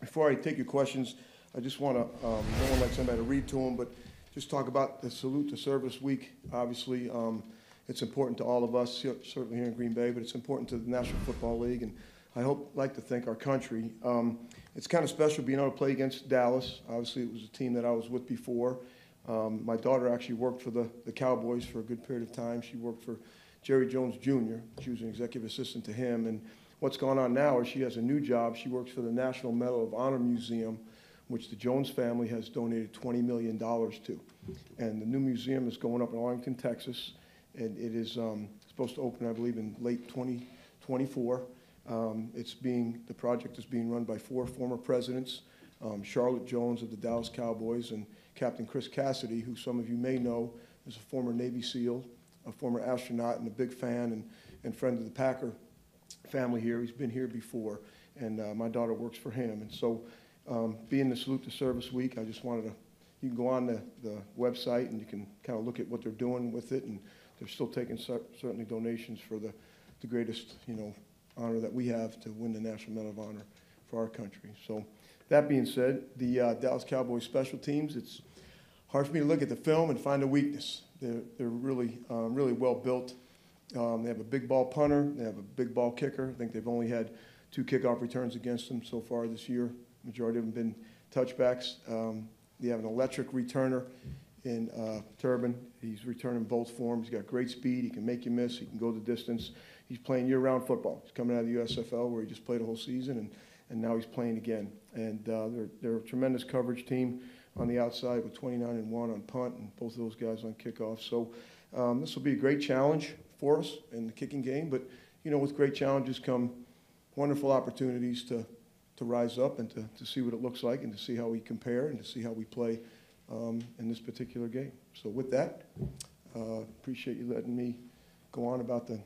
Before I take your questions, I just want to, no one likes somebody to read to them, but just talk about the Salute to Service Week. Obviously, it's important to all of us, certainly here in Green Bay, but it's important to the National Football League, and I like to thank our country. It's kind of special being able to play against Dallas. Obviously, it was a team that I was with before. My daughter actually worked for the Cowboys for a good period of time. She worked for Jerry Jones Jr. She was an executive assistant to him, and what's going on now is she has a new job. She works for the National Medal of Honor Museum, which the Jones family has donated $20 million to. And the new museum is going up in Arlington, Texas, and it is supposed to open, I believe, in late 2024. The project is being run by 4 former presidents, Charlotte Jones of the Dallas Cowboys and Captain Chris Cassidy, who some of you may know is a former Navy SEAL, a former astronaut, and a big fan and friend of the Packer family here. He's been here before, and my daughter works for him. And so being the Salute to Service Week, I just wanted to, you can go on the website and you can kind of look at what they're doing with it, and they're still taking certainly donations for the greatest, honor that we have to win the National Medal of Honor for our country. So that being said, the Dallas Cowboys special teams, it's hard for me to look at the film and find a weakness. They're really, really well built. They have a big ball punter. They have a big ball kicker. I think they've only had 2 kickoff returns against them so far this year. Majority of them been touchbacks. They have an electric returner in Turbin. He's returning both forms. He's got great speed. He can make you miss. He can go the distance. He's playing year-round football. He's coming out of the USFL where he just played a whole season, and now he's playing again. And they're a tremendous coverage team on the outside with 29-1 on punt, and both of those guys on kickoff. So this will be a great challenge for us in the kicking game. But, with great challenges come wonderful opportunities to rise up and to see what it looks like and to see how we compare and to see how we play in this particular game. So with that, appreciate you letting me go on about the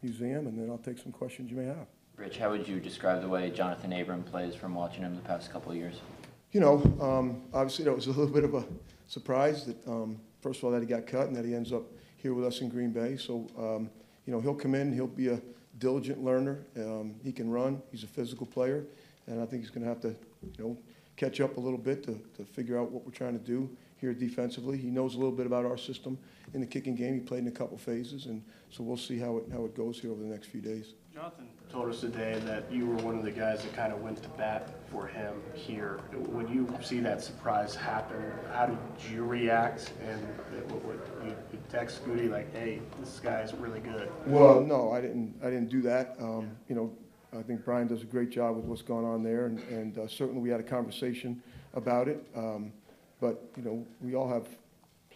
museum, and then I'll take some questions you may have. Rich, how would you describe the way Jonathan Abram plays from watching him the past couple of years? Obviously that was a little bit of a surprise that, first of all, that he got cut and that he ends up here with us in Green Bay. So, he'll come in, he'll be a diligent learner. He can run. He's a physical player, and I think he's going to have to, catch up a little bit to figure out what we're trying to do here defensively. He knows a little bit about our system in the kicking game. He played in a couple phases, and so we'll see how it goes here over the next few days. Jonathan told us today that you were one of the guys that kind of went to bat for him here. When you see that surprise happen, how did you react? And you text Scooty like, "Hey, this guy's really good"? Well, no, I didn't do that. I think Brian does a great job with what's going on there, and certainly we had a conversation about it. But we all have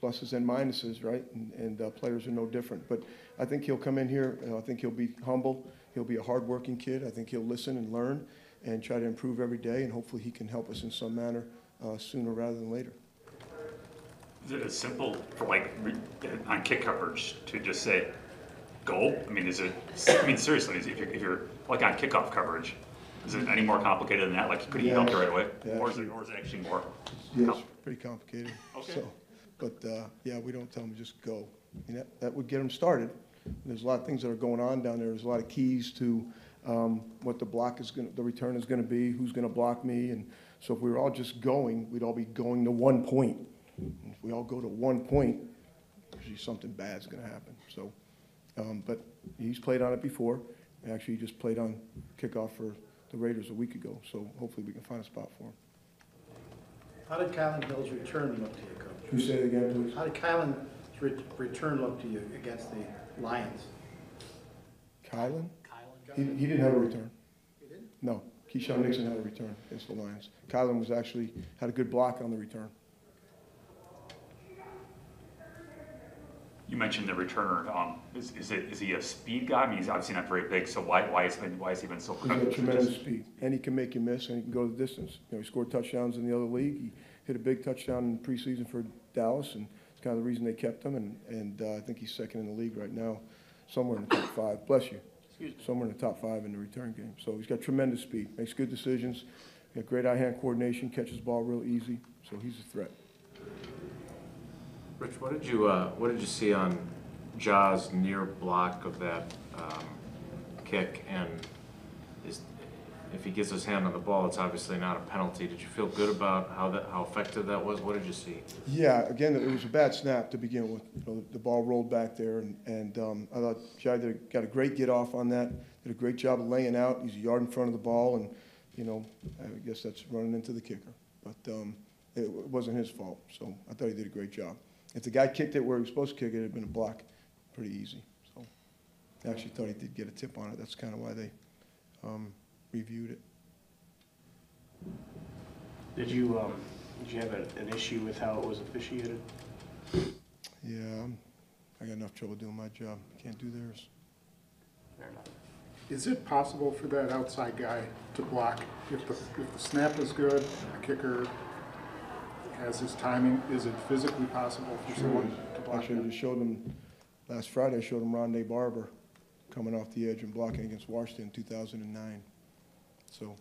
pluses and minuses, right? And players are no different. But I think he'll come in here. I think he'll be humble. He'll be a hard-working kid. I think he'll listen and learn and try to improve every day. And hopefully he can help us in some manner sooner rather than later. Is it as simple for on kick coverage to just say, "Go"? I mean, seriously, if you're like on kickoff coverage, is it any more complicated than that? Like, could he help you right away? Yeah, or is it actually more? Yeah, it's pretty complicated. Okay. So, but yeah, we don't tell them to just go. I mean, that would get them started. There's a lot of things that are going on down there. There's a lot of keys to what the return is going to be, who's going to block me, and so if we were all just going, we'd all be going to one point. And if we all go to one point, usually something bad's going to happen. So, but he's played on it before. Actually, he just played on kickoff for the Raiders a week ago. So hopefully we can find a spot for him. How did Kylan Hill's return look to you, Coach? Can you say it again, please? How did Kylan's return look to you against the Lions? Kylan? He didn't have a return. He didn't? No. Keyshawn Nixon had a return against the Lions. Kylan had a good block on the return. You mentioned the returner. Is he a speed guy? I mean, he's obviously not very big. So why has he been so quick? He's got tremendous speed, and he can make you miss, and he can go the distance. He scored touchdowns in the other league. He hit a big touchdown in preseason for Dallas, and it's kind of the reason they kept him. And I think he's second in the league right now, somewhere in the top 5. Bless you. Somewhere in the top 5 in the return game. So he's got tremendous speed, makes good decisions, got great eye-hand coordination, catches the ball real easy. So he's a threat. Rich, what did you see on Ja's near block of that kick, and if he gets his hand on the ball, it's obviously not a penalty. Did you feel good about how effective that was? What did you see? Yeah, again, it was a bad snap to begin with. You know, the ball rolled back there, and I thought Jai got a great get off on that. Did a great job of laying out. He's a yard in front of the ball, and you know, I guess that's running into the kicker. But it wasn't his fault, so I thought he did a great job. If the guy kicked it where he was supposed to kick it, it'd been a block, pretty easy. So I actually thought he did get a tip on it. That's kind of why they reviewed it. Did you have an issue with how it was officiated? Yeah, I got enough trouble doing my job. Can't do theirs. Fair enough. Is it possible for that outside guy to block? If the snap is good, the kicker has his timing, is it physically possible for someone to block Actually, I him? just showed them, last Friday, I showed them Rondé Barber coming off the edge and blocking against Washington in 2009. So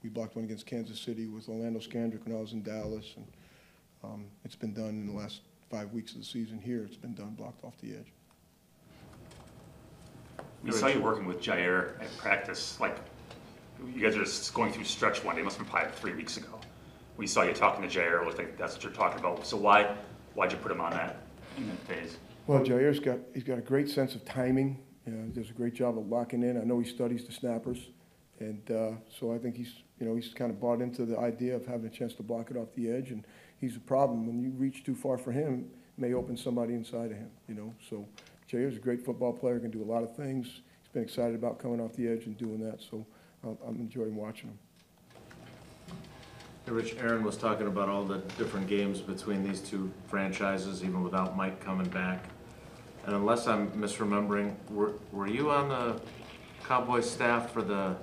we blocked one against Kansas City with Orlando Scandrick when I was in Dallas, and it's been done in the last 5 weeks of the season here. It's been done blocked off the edge. We saw you working with Jair at practice, like, you guys are just going through stretch one day, it must have been probably 3 weeks ago. We saw you talking to Jair, it looked like that's what you're talking about. So why'd you put him on that in that phase? Well, Jair's he's got a great sense of timing. You know, does a great job of locking in. I know he studies the snappers, and so I think he's kind of bought into the idea of having a chance to block it off the edge. And he's a problem when you reach too far for him, it may open somebody inside of him. You know, so Jair's a great football player, can do a lot of things. He's been excited about coming off the edge and doing that. So I'm enjoying watching him. Hey, Rich, Aaron was talking about all the different games between these two franchises, even without Mike coming back. And unless I'm misremembering, were you on the Cowboys staff for the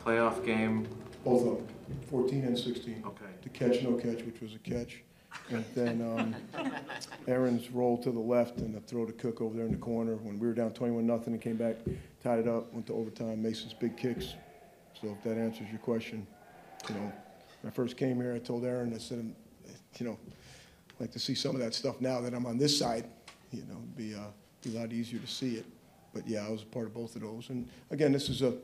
playoff game? Both of them, 14 and 16. Okay. The catch, no catch, which was a catch. And then Aaron's roll to the left and the throw to Cook over there in the corner when we were down 21-0 and came back, tied it up, went to overtime. Mason's big kicks. So if that answers your question, you know, when I first came here, I told Aaron, I said, you know, I'd like to see some of that stuff now that I'm on this side. You know, it'd be a lot easier to see it. But yeah, I was a part of both of those. And again, this is what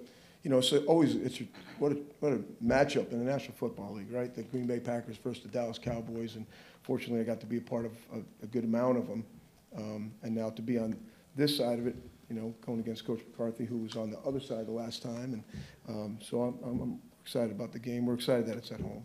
a matchup in the National Football League, right? The Green Bay Packers versus the Dallas Cowboys, and fortunately I got to be a part of a good amount of them. And now to be on this side of it, you know, going against Coach McCarthy, who was on the other side the last time. And so I'm excited about the game. We're excited that it's at home.